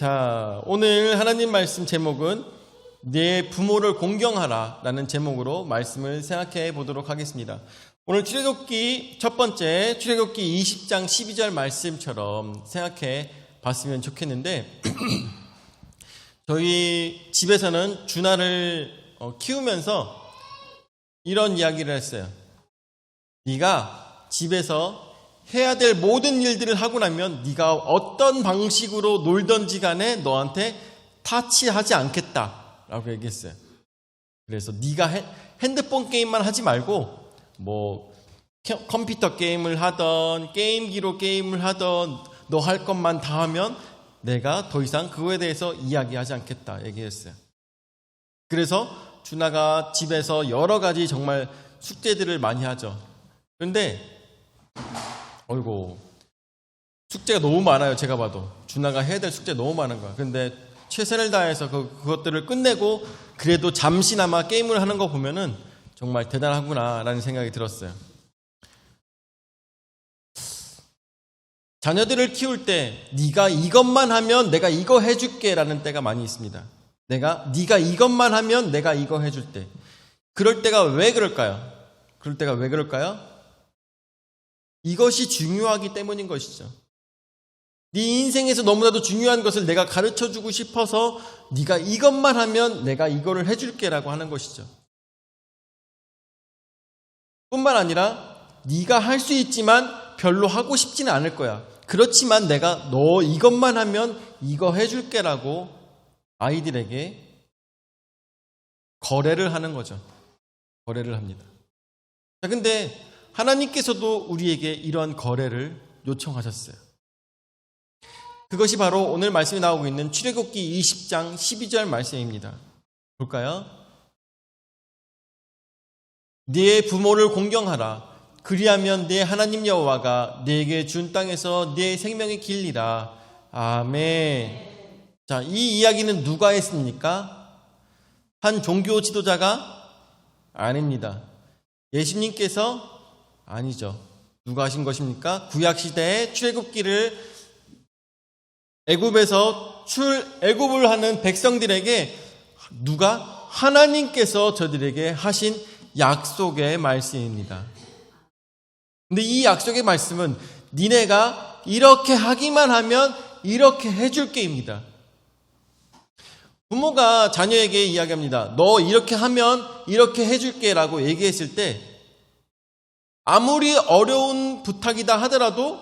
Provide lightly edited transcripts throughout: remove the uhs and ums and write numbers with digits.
자, 오늘 하나님 말씀 제목은 내 부모를 공경하라 라는 제목으로 말씀을 생각해 보도록 하겠습니다. 오늘 출애굽기 첫 번째 출애굽기 20장 12절 말씀처럼 생각해 봤으면 좋겠는데 저희 집에서는 준하를 키우면서 이런 이야기를 했어요. 네가 집에서 해야 될 모든 일들을 하고 나면 네가 어떤 방식으로 놀던지 간에 너한테 타치하지 않겠다라고 얘기했어요. 그래서 네가 핸드폰 게임만 하지 말고 뭐 컴퓨터 게임을 하던 게임기로 게임을 하던 너 할 것만 다 하면 내가 더 이상 그거에 대해서 이야기하지 않겠다 얘기했어요. 그래서 준하가 집에서 여러 가지 정말 숙제들을 많이 하죠. 그런데 어이고 숙제가 너무 많아요. 제가 봐도 준하가 해야 될 숙제 너무 많은 거야. 그런데 최선을 다해서 그것들을 끝내고 그래도 잠시나마 게임을 하는 거 보면은 정말 대단하구나 라는 생각이 들었어요. 자녀들을 키울 때 네가 이것만 하면 내가 이거 해줄게 라는 때가 많이 있습니다. 네가 이것만 하면 내가 이거 해줄 때. 그럴 때가 왜 그럴까요? 이것이 중요하기 때문인 것이죠. 네 인생에서 너무나도 중요한 것을 내가 가르쳐주고 싶어서 네가 이것만 하면 내가 이거를 해줄게라고 하는 것이죠. 뿐만 아니라 네가 할 수 있지만 별로 하고 싶지는 않을 거야. 그렇지만 내가 너 이것만 하면 이거 해줄게라고 아이들에게 거래를 하는 거죠. 거래를 합니다. 자, 근데 하나님께서도 우리에게 이런 거래를 요청하셨어요. 그것이 바로 오늘 말씀이 나오고 있는 출애굽기 20장 12절 말씀입니다. 볼까요? 네 부모를 공경하라. 그리하면 네 하나님 여호와가 네게 준 땅에서 네 생명이 길리라. 아멘. 자, 이 이야기는 누가 했습니까? 한 종교 지도자가? 아닙니다. 예수님께서? 아니죠. 누가 하신 것입니까? 구약시대에 출애굽기를 애굽을 하는 백성들에게 누가? 하나님께서 저들에게 하신 약속의 말씀입니다. 근데 이 약속의 말씀은 니네가 이렇게 하기만 하면 이렇게 해줄게입니다. 부모가 자녀에게 이야기합니다. 너 이렇게 하면 이렇게 해줄게라고 얘기했을 때 아무리 어려운 부탁이다 하더라도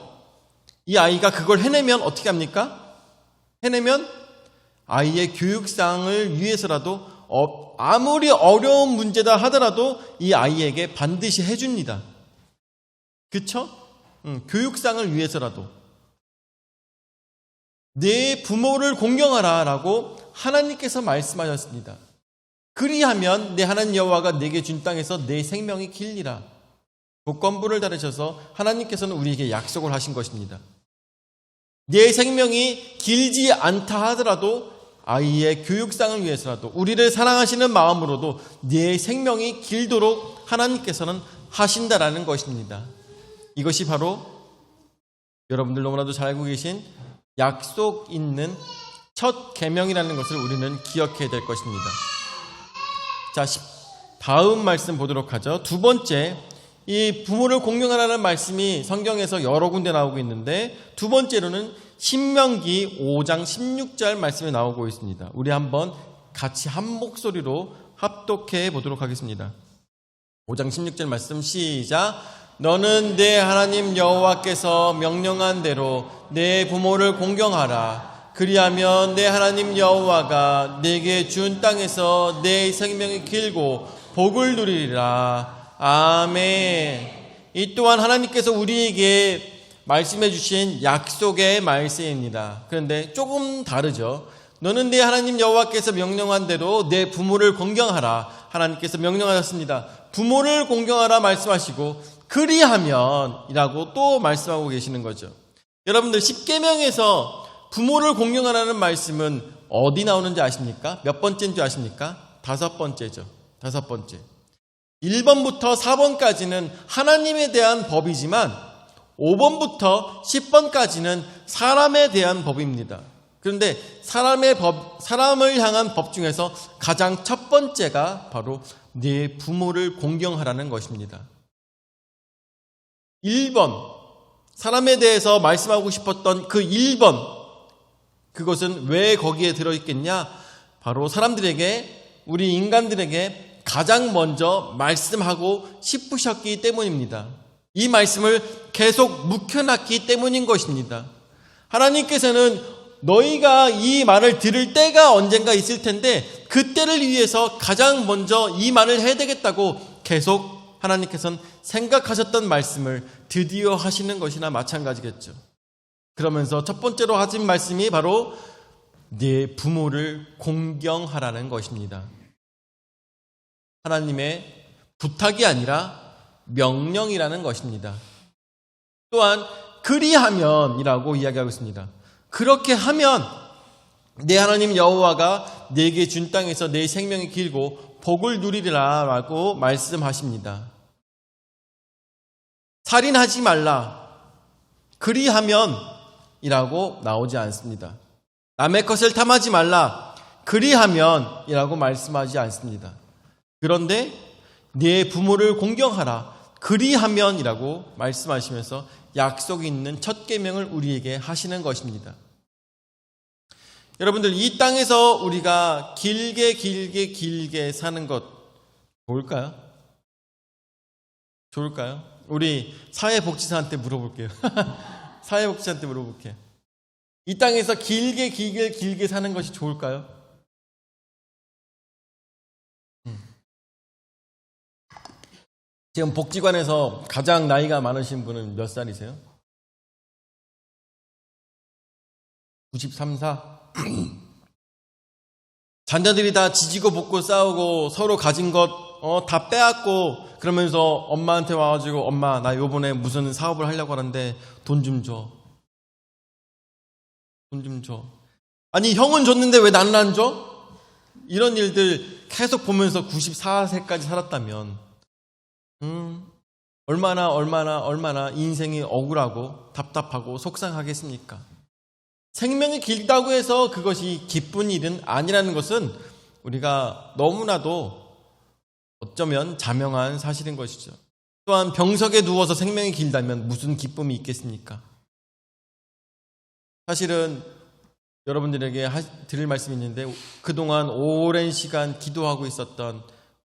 이 아이가 그걸 해내면 어떻게 합니까? 해내면 아이의 교육상을 위해서라도 아무리 어려운 문제다 하더라도 이 아이에게 반드시 해줍니다. 그쵸? 교육상을 위해서라도. 내 부모를 공경하라 라고 하나님께서 말씀하셨습니다. 그리하면 내 하나님 여호와가 내게 준 땅에서 내 생명이 길리라. 조건부를 다루셔서 하나님께서는 우리에게 약속을 하신 것입니다. 내 생명이 길지 않다 하더라도 아이의 교육상을 위해서라도 우리를 사랑하시는 마음으로도 내 생명이 길도록 하나님께서는 하신다라는 것입니다. 이것이 바로 여러분들 너무나도 잘 알고 계신 약속 있는 첫 계명이라는 것을 우리는 기억해야 될 것입니다. 자, 다음 말씀 보도록 하죠. 두 번째, 이 부모를 공경하라는 말씀이 성경에서 여러 군데 나오고 있는데 두 번째로는 신명기 5장 16절 말씀이 나오고 있습니다. 우리 한번 같이 한 목소리로 합독해 보도록 하겠습니다. 5장 16절 말씀 시작. 너는 내 하나님 여호와께서 명령한 대로 내 부모를 공경하라. 그리하면 내 하나님 여호와가 내게 준 땅에서 내 생명이 길고 복을 누리리라. 아멘. 이 또한 하나님께서 우리에게 말씀해 주신 약속의 말씀입니다. 그런데 조금 다르죠. 너는 내 하나님 여호와께서 명령한 대로 내 부모를 공경하라. 하나님께서 명령하셨습니다. 부모를 공경하라 말씀하시고 그리하면 이라고 또 말씀하고 계시는 거죠. 여러분들 10계명에서 부모를 공경하라는 말씀은 어디 나오는지 아십니까? 몇 번째인 줄 아십니까? 5번째죠. 5번째. 1번부터 4번까지는 하나님에 대한 법이지만 5번부터 10번까지는 사람에 대한 법입니다. 그런데 사람을 향한 법 중에서 가장 첫 번째가 바로 네 부모를 공경하라는 것입니다. 1번, 사람에 대해서 말씀하고 싶었던 그 1번, 그것은 왜 거기에 들어있겠냐? 바로 사람들에게, 우리 인간들에게 가장 먼저 말씀하고 싶으셨기 때문입니다. 이 말씀을 계속 묵혀놨기 때문인 것입니다. 하나님께서는 너희가 이 말을 들을 때가 언젠가 있을 텐데 그 때를 위해서 가장 먼저 이 말을 해야 되겠다고 계속 하나님께서는 생각하셨던 말씀을 드디어 하시는 것이나 마찬가지겠죠. 그러면서 첫 번째로 하신 말씀이 바로 네 부모를 공경하라는 것입니다. 하나님의 부탁이 아니라 명령이라는 것입니다. 또한 그리하면이라고 이야기하고 있습니다. 그렇게 하면 내 하나님 여호와가 내게 준 땅에서 내 생명이 길고 복을 누리리라 라고 말씀하십니다. 살인하지 말라, 그리하면 이라고 나오지 않습니다. 남의 것을 탐하지 말라, 그리하면 이라고 말씀하지 않습니다. 그런데 내 부모를 공경하라, 그리하면 이라고 말씀하시면서 약속이 있는 첫 계명을 우리에게 하시는 것입니다. 여러분들, 이 땅에서 우리가 길게 사는 것 좋을까요? 좋을까요? 우리 사회복지사한테 물어볼게요. 사회복지사한테 물어볼게요. 이 땅에서 길게 사는 것이 좋을까요? 지금 복지관에서 가장 나이가 많으신 분은 몇 살이세요? 93, 4? 자녀들이 다 지지고 볶고 싸우고 서로 가진 것 다 빼앗고 그러면서 엄마한테 와가지고 엄마 나 요번에 무슨 사업을 하려고 하는데 돈 좀 줘. 돈 좀 줘. 아니 형은 줬는데 왜 나는 안 줘? 이런 일들 계속 보면서 94세까지 살았다면 얼마나 인생이 억울하고 답답하고 속상하겠습니까? 생명이 길다고 해서 그것이 기쁜 일은 아니라는 것은 우리가 너무나도 어쩌면 자명한 사실인 것이죠. 또한 병석에 누워서 생명이 길다면 무슨 기쁨이 있겠습니까? 사실은 여러분들에게 드릴 말씀이 있는데 그동안 오랜 시간 기도하고 있었던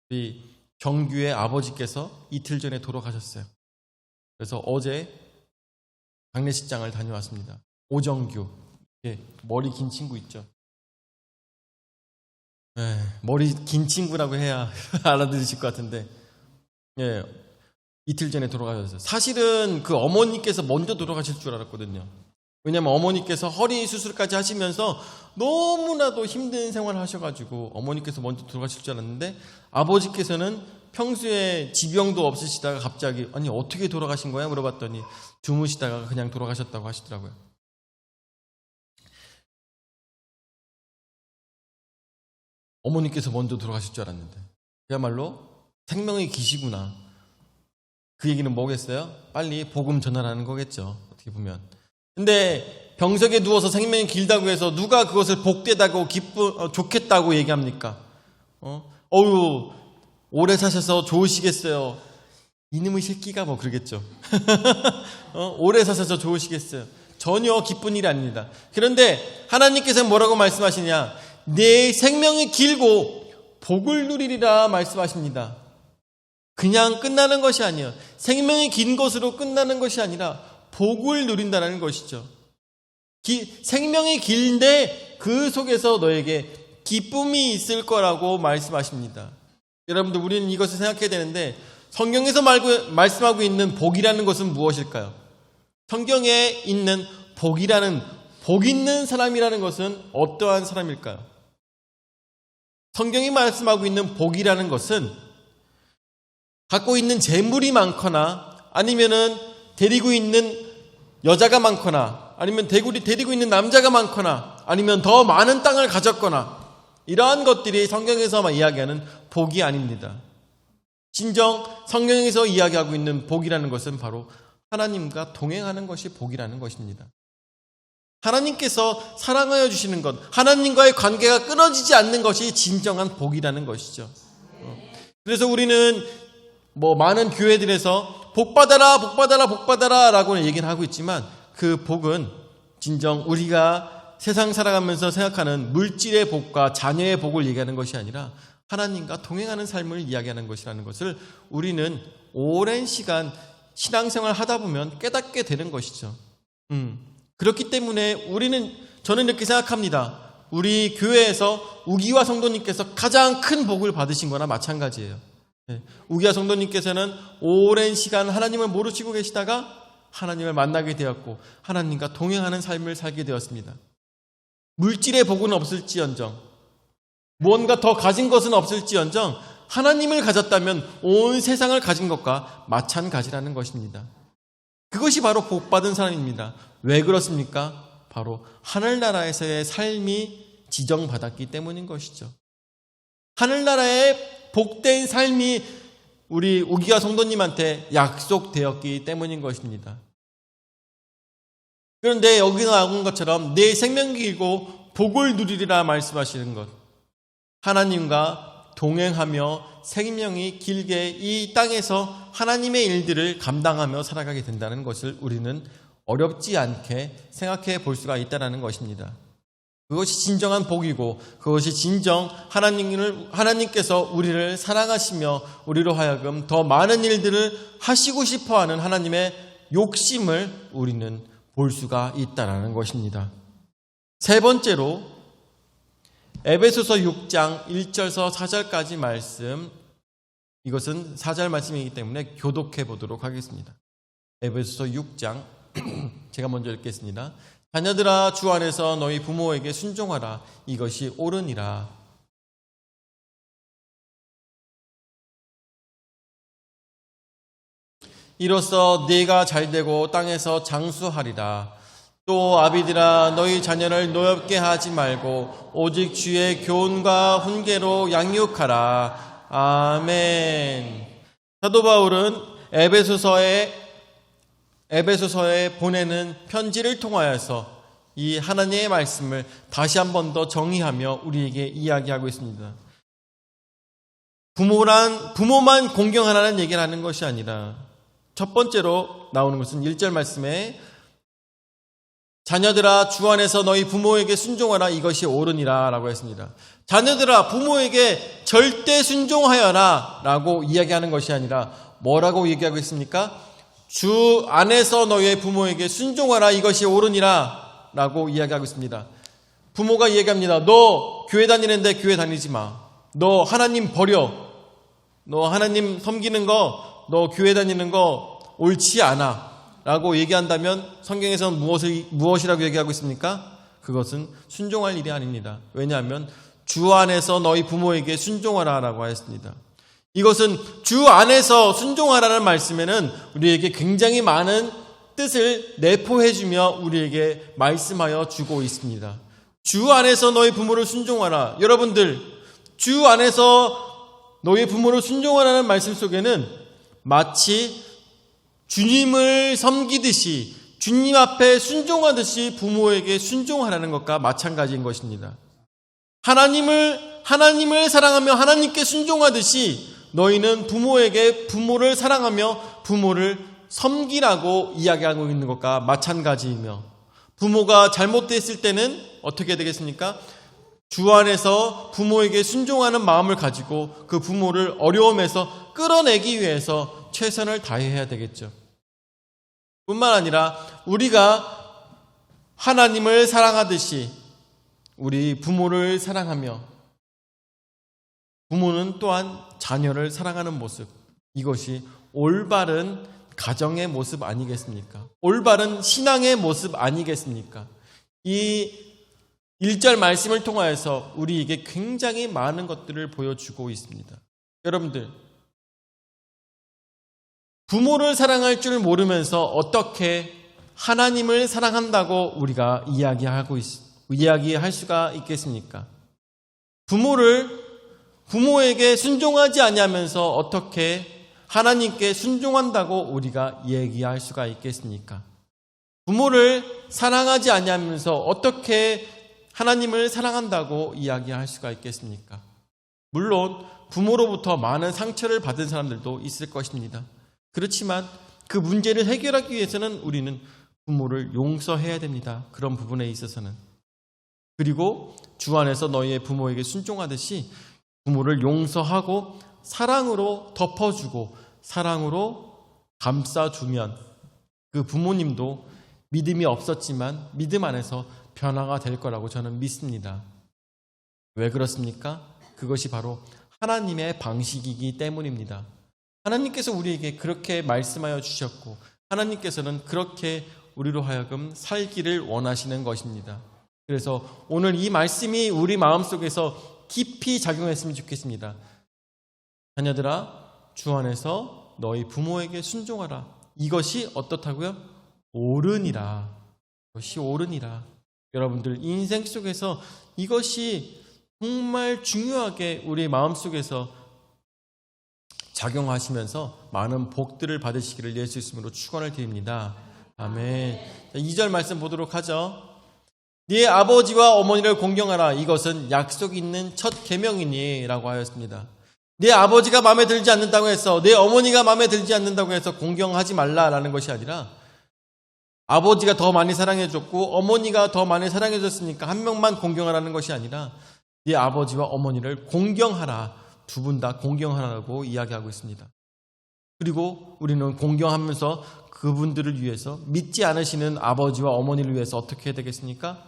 우리 정규의 아버지께서 이틀 전에 돌아가셨어요. 그래서 어제 장례식장을 다녀왔습니다. 오정규, 머리 긴 친구 있죠. 머리 긴 친구라고 해야 알아들으실 것 같은데 이틀 전에 돌아가셨어요. 사실은 그 어머니께서 먼저 돌아가실 줄 알았거든요. 왜냐하면 어머니께서 허리 수술까지 하시면서 너무나도 힘든 생활을 하셔가지고 어머니께서 먼저 돌아가실 줄 알았는데 아버지께서는 평소에 지병도 없으시다가 갑자기 아니 어떻게 돌아가신 거야? 물어봤더니 주무시다가 그냥 돌아가셨다고 하시더라고요. 어머니께서 먼저 돌아가실 줄 알았는데 그야말로 생명이 기시구나. 그 얘기는 뭐겠어요? 빨리 복음 전하라는 거겠죠. 어떻게 보면. 근데 병석에 누워서 생명이 길다고 해서 누가 그것을 복되다고 좋겠다고 얘기합니까? 어우 오래 사셔서 좋으시겠어요. 이놈의 새끼가 뭐 그러겠죠. 오래 사셔서 좋으시겠어요. 전혀 기쁜 일이 아닙니다. 그런데 하나님께서 뭐라고 말씀하시냐? 내 생명이 길고 복을 누리리라 말씀하십니다. 그냥 끝나는 것이 아니에요. 생명이 긴 것으로 끝나는 것이 아니라 복을 누린다는 것이죠. 생명이 길데 그 속에서 너에게 기쁨이 있을 거라고 말씀하십니다. 여러분들 우리는 이것을 생각해야 되는데 성경에서 말씀하고 있는 복이라는 것은 무엇일까요? 성경에 있는 복 있는 사람이라는 것은 어떠한 사람일까요? 성경이 말씀하고 있는 복이라는 것은 갖고 있는 재물이 많거나 아니면은 데리고 있는 여자가 많거나 아니면 데리고 있는 남자가 많거나 아니면 더 많은 땅을 가졌거나 이러한 것들이 성경에서만 이야기하는 복이 아닙니다. 진정 성경에서 이야기하고 있는 복이라는 것은 바로 하나님과 동행하는 것이 복이라는 것입니다. 하나님께서 사랑하여 주시는 것, 하나님과의 관계가 끊어지지 않는 것이 진정한 복이라는 것이죠. 그래서 우리는 많은 교회들에서 복 받아라, 복 받아라, 복 받아라 라고 얘기를 하고 있지만 그 복은 진정 우리가 세상 살아가면서 생각하는 물질의 복과 자녀의 복을 얘기하는 것이 아니라 하나님과 동행하는 삶을 이야기하는 것이라는 것을 우리는 오랜 시간 신앙생활 하다 보면 깨닫게 되는 것이죠. 그렇기 때문에 저는 이렇게 생각합니다. 우리 교회에서 우기화 성도님께서 가장 큰 복을 받으신 거나 마찬가지예요. 우기화 성도님께서는 오랜 시간 하나님을 모르시고 계시다가 하나님을 만나게 되었고 하나님과 동행하는 삶을 살게 되었습니다. 물질의 복은 없을지언정, 무언가 더 가진 것은 없을지언정 하나님을 가졌다면 온 세상을 가진 것과 마찬가지라는 것입니다. 그것이 바로 복받은 사람입니다. 왜 그렇습니까? 바로 하늘나라에서의 삶이 지정받았기 때문인 것이죠. 하늘나라의 복된 삶이 우리 우기화 성도님한테 약속되었기 때문인 것입니다. 그런데 여기서 나온 것처럼 내 생명이 길고 복을 누리리라 말씀하시는 것, 하나님과 동행하며 생명이 길게 이 땅에서 하나님의 일들을 감당하며 살아가게 된다는 것을 우리는 어렵지 않게 생각해 볼 수가 있다는 것입니다. 그것이 진정한 복이고 그것이 진정 하나님께서 우리를 사랑하시며 우리로 하여금 더 많은 일들을 하시고 싶어하는 하나님의 욕심을 우리는 볼 수가 있다는 것입니다. 세 번째로 에베소서 6장 1절에서 4절까지 말씀, 이것은 4절 말씀이기 때문에 교독해 보도록 하겠습니다. 에베소서 6장 제가 먼저 읽겠습니다. 자녀들아 주 안에서 너희 부모에게 순종하라. 이것이 옳으니라. 이로써 네가 잘되고 땅에서 장수하리라. 또 아비들아 너희 자녀를 노엽게 하지 말고 오직 주의 교훈과 훈계로 양육하라. 아멘. 사도 바울은 에베소서에 보내는 편지를 통하여서 이 하나님의 말씀을 다시 한 번 더 정의하며 우리에게 이야기하고 있습니다. 부모만 공경하라는 얘기를 하는 것이 아니라 첫 번째로 나오는 것은 1절 말씀에 자녀들아 주 안에서 너희 부모에게 순종하라. 이것이 옳으니라 라고 했습니다. 자녀들아 부모에게 절대 순종하여라 라고 이야기하는 것이 아니라 뭐라고 얘기하고 있습니까? 주 안에서 너희의 부모에게 순종하라. 이것이 옳으니라 라고 이야기하고 있습니다. 부모가 이야기합니다. 너 교회 다니는데 교회 다니지 마. 너 하나님 버려. 너 하나님 섬기는 거, 너 교회 다니는 거 옳지 않아 라고 얘기한다면 성경에서는 무엇이라고 얘기하고 있습니까? 그것은 순종할 일이 아닙니다. 왜냐하면 주 안에서 너희 부모에게 순종하라 라고 하였습니다. 이것은 주 안에서 순종하라는 말씀에는 우리에게 굉장히 많은 뜻을 내포해주며 우리에게 말씀하여 주고 있습니다. 주 안에서 너희 부모를 순종하라. 여러분들, 주 안에서 너희 부모를 순종하라는 말씀 속에는 마치 주님을 섬기듯이 주님 앞에 순종하듯이 부모에게 순종하라는 것과 마찬가지인 것입니다. 하나님을 사랑하며 하나님께 순종하듯이 너희는 부모를 사랑하며 부모를 섬기라고 이야기하고 있는 것과 마찬가지이며, 부모가 잘못됐을 때는 어떻게 되겠습니까? 주 안에서 부모에게 순종하는 마음을 가지고 그 부모를 어려움에서 끌어내기 위해서 최선을 다해야 되겠죠. 뿐만 아니라 우리가 하나님을 사랑하듯이 우리 부모를 사랑하며 부모는 또한 자녀를 사랑하는 모습, 이것이 올바른 가정의 모습 아니겠습니까? 올바른 신앙의 모습 아니겠습니까? 이 1절 말씀을 통하여서 우리에게 굉장히 많은 것들을 보여주고 있습니다. 여러분들, 부모를 사랑할 줄 모르면서 어떻게 하나님을 사랑한다고 우리가 이야기할 수가 있겠습니까? 부모에게 순종하지 아니하면서 어떻게 하나님께 순종한다고 우리가 얘기할 수가 있겠습니까? 부모를 사랑하지 아니하면서 어떻게 하나님을 사랑한다고 이야기할 수가 있겠습니까? 물론 부모로부터 많은 상처를 받은 사람들도 있을 것입니다. 그렇지만 그 문제를 해결하기 위해서는 우리는 부모를 용서해야 됩니다. 그런 부분에 있어서는. 그리고 주 안에서 너희의 부모에게 순종하듯이 부모를 용서하고 사랑으로 덮어주고 사랑으로 감싸주면 그 부모님도 믿음이 없었지만 믿음 안에서 변화가 될 거라고 저는 믿습니다. 왜 그렇습니까? 그것이 바로 하나님의 방식이기 때문입니다. 하나님께서 우리에게 그렇게 말씀하여 주셨고 하나님께서는 그렇게 우리로 하여금 살기를 원하시는 것입니다. 그래서 오늘 이 말씀이 우리 마음속에서 깊이 작용했으면 좋겠습니다. 자녀들아, 주 안에서 너희 부모에게 순종하라. 이것이 어떻다고요? 옳으니라. 이것이 옳으니라. 여러분들 인생 속에서 이것이 정말 중요하게 우리 마음속에서 작용하시면서 많은 복들을 받으시기를 예수 이름으로 축원을 드립니다. 아멘. 2절 말씀 보도록 하죠. 네 아버지와 어머니를 공경하라. 이것은 약속 있는 첫 계명이니 라고 하였습니다. 네 아버지가 마음에 들지 않는다고 해서 네 어머니가 마음에 들지 않는다고 해서 공경하지 말라라는 것이 아니라 아버지가 더 많이 사랑해줬고 어머니가 더 많이 사랑해줬으니까 한 명만 공경하라는 것이 아니라 네 아버지와 어머니를 공경하라. 두 분 다 공경하라고 이야기하고 있습니다. 그리고 우리는 공경하면서 그분들을 위해서 믿지 않으시는 아버지와 어머니를 위해서 어떻게 해야 되겠습니까?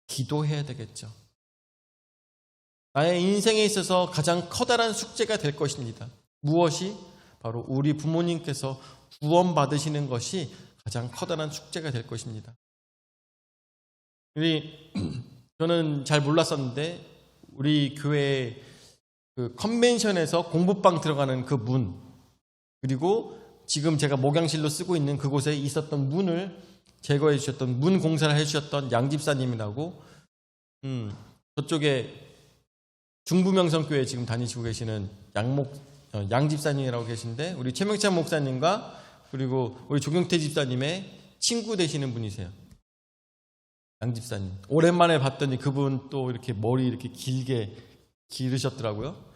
기도해야 되겠죠. 나의 인생에 있어서 가장 커다란 숙제가 될 것입니다. 무엇이? 바로 우리 부모님께서 구원받으시는 것이 가장 커다란 숙제가 될 것입니다. 저는 잘 몰랐었는데 우리 교회 그 컨벤션에서 공부방 들어가는 그 문, 그리고 지금 제가 목양실로 쓰고 있는 그곳에 있었던 문을 제거해 주셨던 문 공사를 해주셨던 양집사님이라고 저쪽에 중부명성교회 지금 다니시고 계시는 양집사님이라고 계신데 우리 최명찬 목사님과 그리고 우리 조경태 집사님의 친구 되시는 분이세요. 양집사님. 오랜만에 봤더니 그분 또 이렇게 머리 이렇게 길게 기르셨더라고요.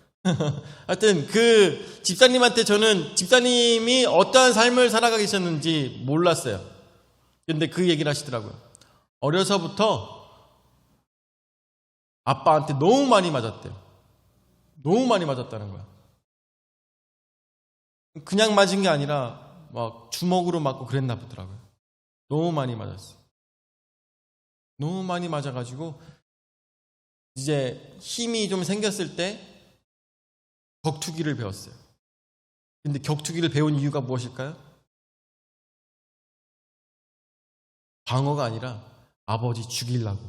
하여튼 그 집사님한테 저는 집사님이 어떠한 삶을 살아가 계셨는지 몰랐어요. 근데 그 얘기를 하시더라고요. 어려서부터 아빠한테 너무 많이 맞았대요. 너무 많이 맞았다는 거야. 그냥 맞은 게 아니라 막 주먹으로 맞고 그랬나 보더라고요. 너무 많이 맞았어요. 너무 많이 맞아가지고 이제 힘이 좀 생겼을 때 격투기를 배웠어요. 근데 격투기를 배운 이유가 무엇일까요? 방어가 아니라 아버지 죽이려고.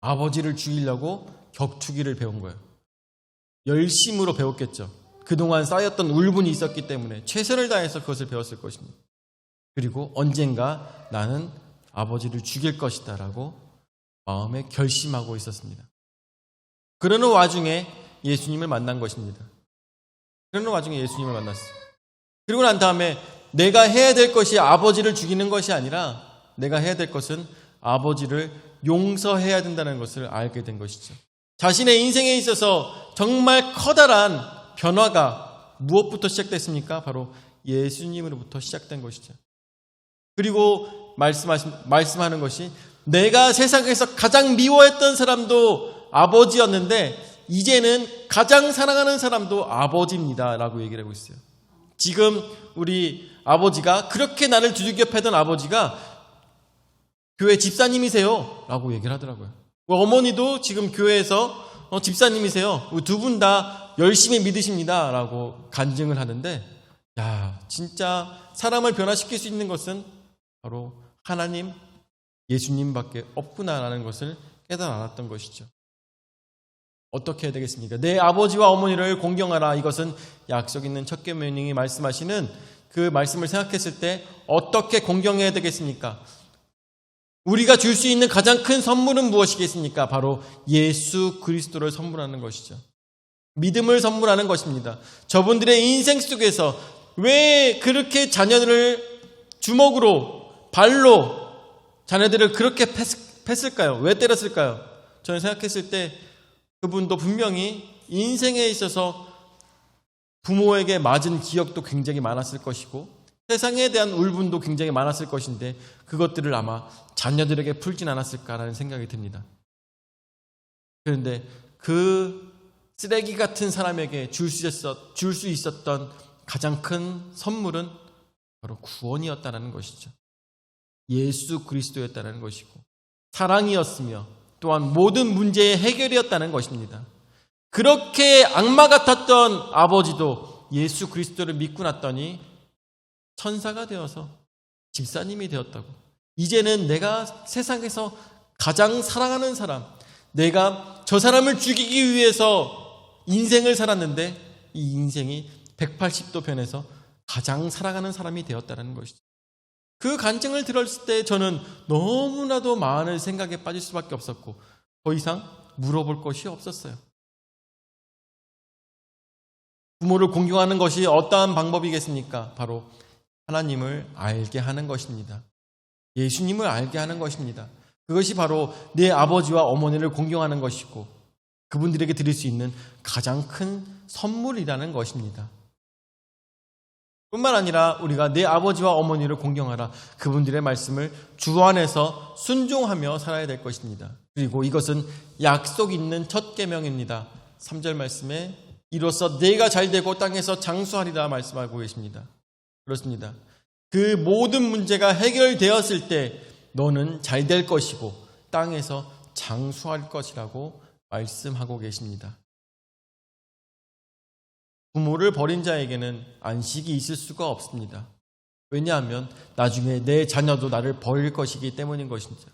아버지를 죽이려고 격투기를 배운 거예요. 열심으로 배웠겠죠. 그동안 쌓였던 울분이 있었기 때문에 최선을 다해서 그것을 배웠을 것입니다. 그리고 언젠가 나는 아버지를 죽일 것이다 라고 마음에 결심하고 있었습니다. 그러는 와중에 예수님을 만난 것입니다. 그러는 와중에 예수님을 만났어요. 그리고 난 다음에 내가 해야 될 것이 아버지를 죽이는 것이 아니라 내가 해야 될 것은 아버지를 용서해야 된다는 것을 알게 된 것이죠. 자신의 인생에 있어서 정말 커다란 변화가 무엇부터 시작됐습니까? 바로 예수님으로부터 시작된 것이죠. 그리고 말씀하는 것이 내가 세상에서 가장 미워했던 사람도 아버지였는데 이제는 가장 사랑하는 사람도 아버지입니다 라고 얘기를 하고 있어요. 지금 우리 아버지가 그렇게 나를 두들겨 패던 아버지가 교회 집사님이세요 라고 얘기를 하더라고요. 어머니도 지금 교회에서 집사님이세요. 두 분 다 열심히 믿으십니다 라고 간증을 하는데 야, 진짜 사람을 변화시킬 수 있는 것은 바로 하나님, 예수님밖에 없구나라는 것을 깨달아 알았던 것이죠. 어떻게 해야 되겠습니까? 내 아버지와 어머니를 공경하라. 이것은 약속 있는 첫 계명이 말씀하시는 그 말씀을 생각했을 때 어떻게 공경해야 되겠습니까? 우리가 줄 수 있는 가장 큰 선물은 무엇이겠습니까? 바로 예수 그리스도를 선물하는 것이죠. 믿음을 선물하는 것입니다. 저분들의 인생 속에서 왜 그렇게 자녀들을 주먹으로 발로 자녀들을 그렇게 팼을까요? 왜 때렸을까요? 저는 생각했을 때 그분도 분명히 인생에 있어서 부모에게 맞은 기억도 굉장히 많았을 것이고 세상에 대한 울분도 굉장히 많았을 것인데 그것들을 아마 자녀들에게 풀진 않았을까라는 생각이 듭니다. 그런데 그 쓰레기 같은 사람에게 줄 수 있었던 가장 큰 선물은 바로 구원이었다는 것이죠. 예수 그리스도였다는 것이고 사랑이었으며 또한 모든 문제의 해결이었다는 것입니다. 그렇게 악마 같았던 아버지도 예수 그리스도를 믿고 났더니 천사가 되어서 집사님이 되었다고. 이제는 내가 세상에서 가장 사랑하는 사람, 내가 저 사람을 죽이기 위해서 인생을 살았는데 이 인생이 180도 변해서 가장 사랑하는 사람이 되었다는 것이죠. 그 간증을 들었을 때 저는 너무나도 많은 생각에 빠질 수밖에 없었고 더 이상 물어볼 것이 없었어요. 부모를 공경하는 것이 어떠한 방법이겠습니까? 바로 하나님을 알게 하는 것입니다. 예수님을 알게 하는 것입니다. 그것이 바로 내 아버지와 어머니를 공경하는 것이고 그분들에게 드릴 수 있는 가장 큰 선물이라는 것입니다. 뿐만 아니라 우리가 내 아버지와 어머니를 공경하라. 그분들의 말씀을 주 안에서 순종하며 살아야 될 것입니다. 그리고 이것은 약속 있는 첫 계명입니다. 3절 말씀에 이로써 내가 잘되고 땅에서 장수하리라 말씀하고 계십니다. 그렇습니다. 그 모든 문제가 해결되었을 때 너는 잘될 것이고 땅에서 장수할 것이라고 말씀하고 계십니다. 부모를 버린 자에게는 안식이 있을 수가 없습니다. 왜냐하면 나중에 내 자녀도 나를 버릴 것이기 때문인 것입니다.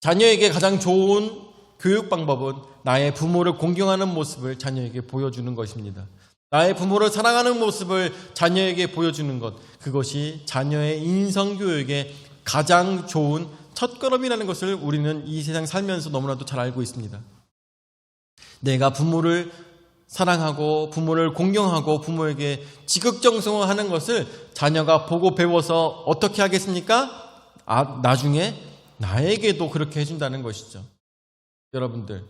자녀에게 가장 좋은 교육 방법은 나의 부모를 공경하는 모습을 자녀에게 보여주는 것입니다. 나의 부모를 사랑하는 모습을 자녀에게 보여주는 것, 그것이 자녀의 인성교육의 가장 좋은 첫걸음이라는 것을 우리는 이 세상 살면서 너무나도 잘 알고 있습니다. 내가 부모를 사랑하고 부모를 공경하고 부모에게 지극정성하는 것을 자녀가 보고 배워서 어떻게 하겠습니까? 나중에 나에게도 그렇게 해준다는 것이죠. 여러분들,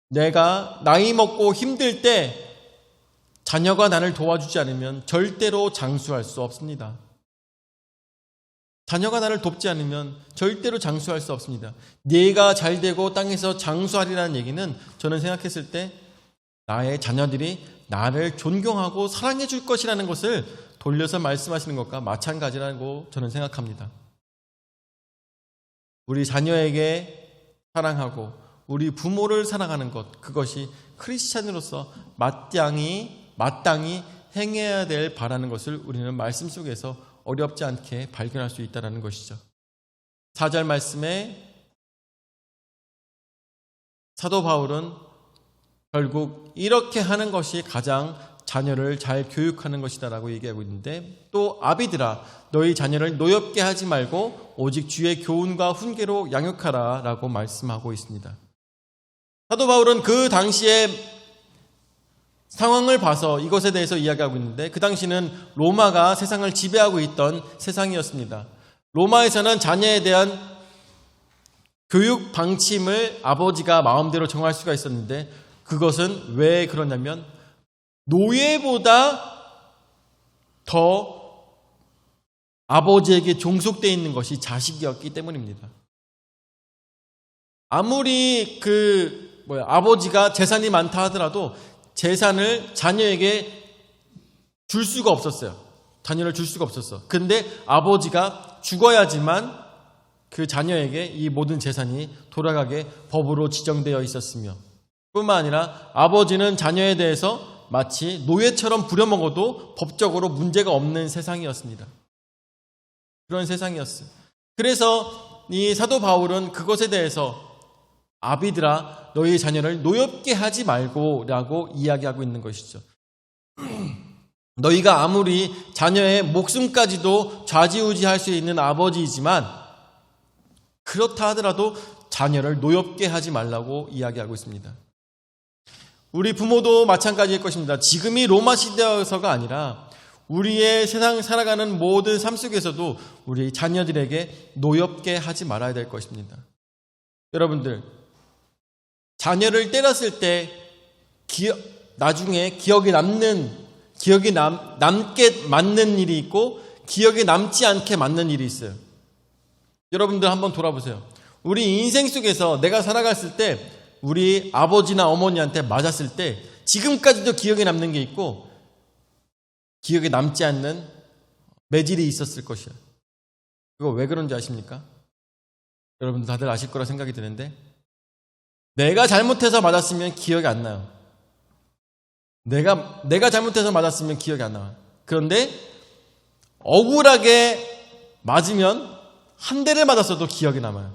내가 나이 먹고 힘들 때 자녀가 나를 도와주지 않으면 절대로 장수할 수 없습니다. 자녀가 나를 돕지 않으면 절대로 장수할 수 없습니다. 내가 잘되고 땅에서 장수하리라는 얘기는 저는 생각했을 때 나의 자녀들이 나를 존경하고 사랑해 줄 것이라는 것을 돌려서 말씀하시는 것과 마찬가지라고 저는 생각합니다. 우리 자녀에게 사랑하고 우리 부모를 사랑하는 것, 그것이 크리스찬으로서 마땅히 행해야 될 바라는 것을 우리는 말씀 속에서 어렵지 않게 발견할 수 있다는 것이죠. 4절 말씀에 사도 바울은 결국 이렇게 하는 것이 가장 자녀를 잘 교육하는 것이다라고 얘기하고 있는데, 또 아비들아 너희 자녀를 노엽게 하지 말고 오직 주의 교훈과 훈계로 양육하라 라고 말씀하고 있습니다. 사도 바울은 그 당시에 상황을 봐서 이것에 대해서 이야기하고 있는데, 그 당시는 로마가 세상을 지배하고 있던 세상이었습니다. 로마에서는 자녀에 대한 교육 방침을 아버지가 마음대로 정할 수가 있었는데, 그것은 왜 그러냐면 노예보다 더 아버지에게 종속되어 있는 것이 자식이었기 때문입니다. 아무리 아버지가 재산이 많다 하더라도 재산을 자녀에게 줄 수가 없었어요. 자녀를 줄 수가 없었어. 근데 아버지가 죽어야지만 그 자녀에게 이 모든 재산이 돌아가게 법으로 지정되어 있었으며, 뿐만 아니라 아버지는 자녀에 대해서 마치 노예처럼 부려먹어도 법적으로 문제가 없는 세상이었습니다. 그런 세상이었어요. 그래서 이 사도 바울은 그것에 대해서 아비들아 너희 자녀를 노엽게 하지 말고 라고 이야기하고 있는 것이죠. 너희가 아무리 자녀의 목숨까지도 좌지우지할 수 있는 아버지이지만 그렇다 하더라도 자녀를 노엽게 하지 말라고 이야기하고 있습니다. 우리 부모도 마찬가지일 것입니다. 지금이 로마 시대여서가 아니라 우리의 세상 살아가는 모든 삶 속에서도 우리 자녀들에게 노엽게 하지 말아야 될 것입니다. 여러분들, 자녀를 때렸을 때 나중에 기억에 남게 맞는 일이 있고 기억에 남지 않게 맞는 일이 있어요. 여러분들 한번 돌아보세요. 우리 인생 속에서 내가 살아갔을 때 우리 아버지나 어머니한테 맞았을 때 지금까지도 기억에 남는 게 있고 기억에 남지 않는 매질이 있었을 것이에요. 그거 왜 그런지 아십니까? 여러분들 다들 아실 거라 생각이 드는데 내가 잘못해서 맞았으면 기억이 안 나요. 내가 잘못해서 맞았으면 기억이 안 나요. 그런데 억울하게 맞으면 한 대를 맞았어도 기억이 남아요.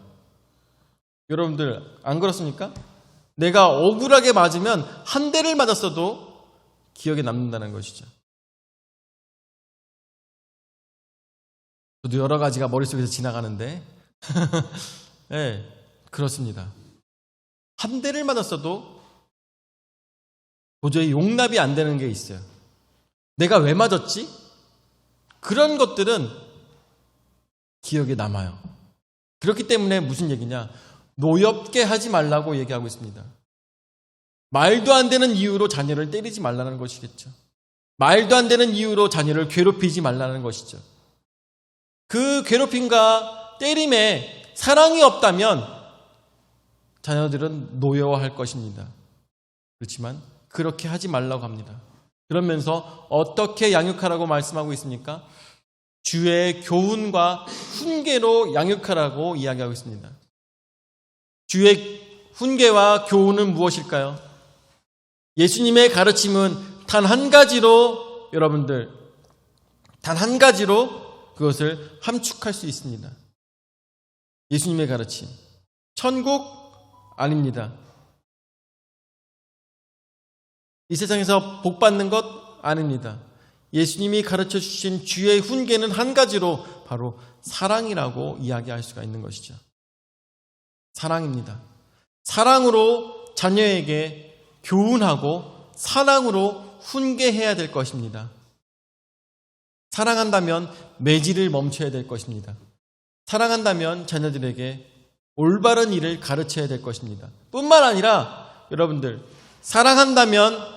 여러분들 안 그렇습니까? 내가 억울하게 맞으면 한 대를 맞았어도 기억에 남는다는 것이죠. 저도 여러 가지가 머릿속에서 지나가는데 네, 그렇습니다. 한 대를 맞았어도 도저히 용납이 안 되는 게 있어요. 내가 왜 맞았지? 그런 것들은 기억에 남아요. 그렇기 때문에 무슨 얘기냐? 노엽게 하지 말라고 얘기하고 있습니다. 말도 안 되는 이유로 자녀를 때리지 말라는 것이겠죠. 말도 안 되는 이유로 자녀를 괴롭히지 말라는 것이죠. 그 괴롭힘과 때림에 사랑이 없다면 자녀들은 노여워할 것입니다. 그렇지만 그렇게 하지 말라고 합니다. 그러면서 어떻게 양육하라고 말씀하고 있습니까? 주의 교훈과 훈계로 양육하라고 이야기하고 있습니다. 주의 훈계와 교훈은 무엇일까요? 예수님의 가르침은 단 한 가지로 여러분들 단 한 가지로 그것을 함축할 수 있습니다. 예수님의 가르침 천국 아닙니다. 이 세상에서 복 받는 것 아닙니다. 예수님이 가르쳐 주신 주의 훈계는 한 가지로 바로 사랑이라고 이야기할 수가 있는 것이죠. 사랑입니다. 사랑으로 자녀에게 교훈하고 사랑으로 훈계해야 될 것입니다. 사랑한다면 매질을 멈춰야 될 것입니다. 사랑한다면 자녀들에게 올바른 일을 가르쳐야 될 것입니다. 뿐만 아니라 여러분들 사랑한다면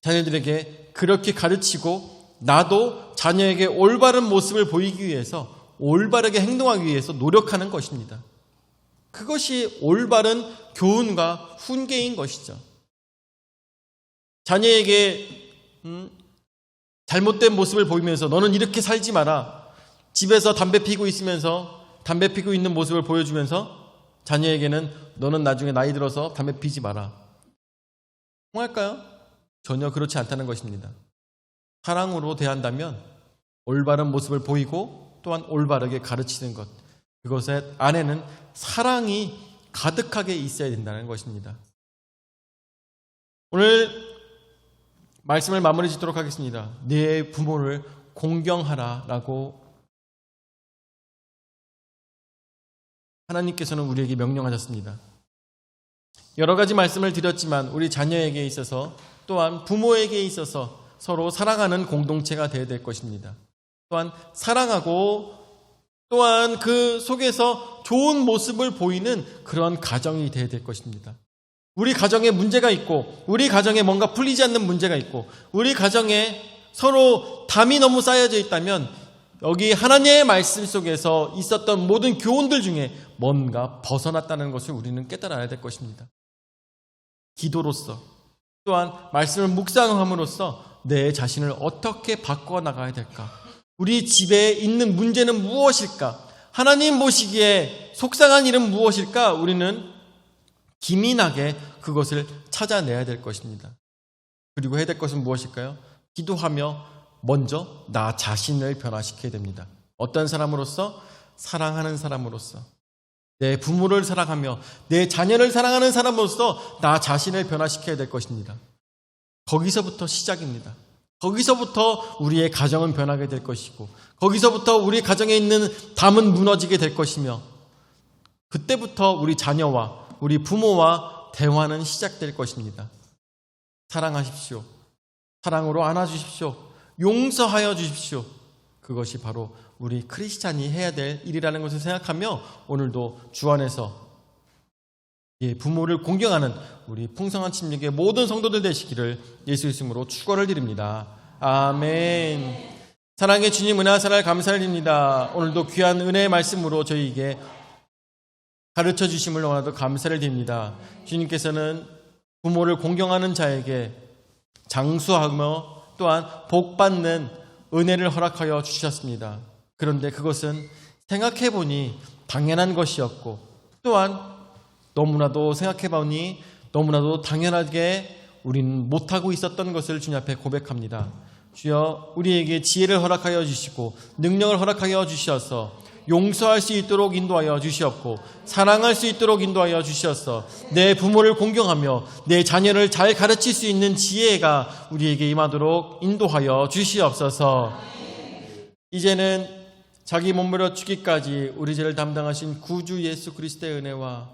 자녀들에게 그렇게 가르치고 나도 자녀에게 올바른 모습을 보이기 위해서 올바르게 행동하기 위해서 노력하는 것입니다. 그것이 올바른 교훈과 훈계인 것이죠. 자녀에게 잘못된 모습을 보이면서 너는 이렇게 살지 마라. 집에서 담배 피고 있는 모습을 보여주면서 자녀에게는 너는 나중에 나이 들어서 담배 피지 마라. 통할까요? 전혀 그렇지 않다는 것입니다. 사랑으로 대한다면 올바른 모습을 보이고 또한 올바르게 가르치는 것, 그것의 안에는 사랑이 가득하게 있어야 된다는 것입니다. 오늘 말씀을 마무리 짓도록 하겠습니다. 네 부모를 공경하라 라고 하나님께서는 우리에게 명령하셨습니다. 여러 가지 말씀을 드렸지만 우리 자녀에게 있어서 또한 부모에게 있어서 서로 사랑하는 공동체가 되어야 될 것입니다. 또한 사랑하고 또한 그 속에서 좋은 모습을 보이는 그런 가정이 되어야 될 것입니다. 우리 가정에 문제가 있고 우리 가정에 뭔가 풀리지 않는 문제가 있고 우리 가정에 서로 담이 너무 쌓여져 있다면 여기 하나님의 말씀 속에서 있었던 모든 교훈들 중에 뭔가 벗어났다는 것을 우리는 깨달아야 될 것입니다. 기도로서 또한 말씀을 묵상함으로써 내 자신을 어떻게 바꿔나가야 될까? 우리 집에 있는 문제는 무엇일까? 하나님 보시기에 속상한 일은 무엇일까? 우리는 기민하게 그것을 찾아내야 될 것입니다. 그리고 해야 될 것은 무엇일까요? 기도하며 먼저 나 자신을 변화시켜야 됩니다. 어떤 사람으로서? 사랑하는 사람으로서. 내 부모를 사랑하며 내 자녀를 사랑하는 사람으로서 나 자신을 변화시켜야 될 것입니다. 거기서부터 시작입니다. 거기서부터 우리의 가정은 변하게 될 것이고 거기서부터 우리 가정에 있는 담은 무너지게 될 것이며 그때부터 우리 자녀와 우리 부모와 대화는 시작될 것입니다. 사랑하십시오. 사랑으로 안아주십시오. 용서하여 주십시오. 그것이 바로 우리 크리스찬이 해야 될 일이라는 것을 생각하며 오늘도 주 안에서 부모를 공경하는 우리 풍성한 침략의 모든 성도들 되시기를 예수 이름으로 축원을 드립니다. 아멘. 사랑의 주님, 은혜와 사랑을 감사를 드립니다. 오늘도 귀한 은혜의 말씀으로 저희에게 가르쳐 주심을 너무나도 감사를 드립니다. 주님께서는 부모를 공경하는 자에게 장수하며 또한 복받는 은혜를 허락하여 주셨습니다. 그런데 그것은 생각해보니 당연한 것이었고 또한 너무나도 생각해보니 너무나도 당연하게 우리는 못하고 있었던 것을 주님 앞에 고백합니다. 주여, 우리에게 지혜를 허락하여 주시고 능력을 허락하여 주셔서 용서할 수 있도록 인도하여 주시옵고 사랑할 수 있도록 인도하여 주셔서 내 부모를 공경하며 내 자녀를 잘 가르칠 수 있는 지혜가 우리에게 임하도록 인도하여 주시옵소서. 이제는 자기 몸으로 죽기까지 우리 죄를 담당하신 구주 예수 그리스도의 은혜와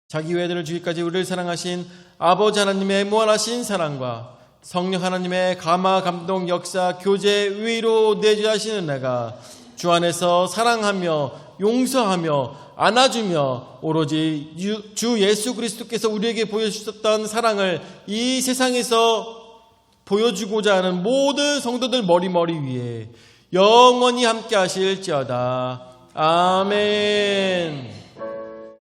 자기 외아들을 주기까지 우리를 사랑하신 아버지 하나님의 무한하신 사랑과 성령 하나님의 감화 감동 역사 교제 위로 내주하시는 은혜가 주 안에서 사랑하며 용서하며 안아주며 오로지 주 예수 그리스도께서 우리에게 보여주셨던 사랑을 이 세상에서 보여주고자 하는 모든 성도들 머리 위에 영원히 함께 하실지어다. 아멘.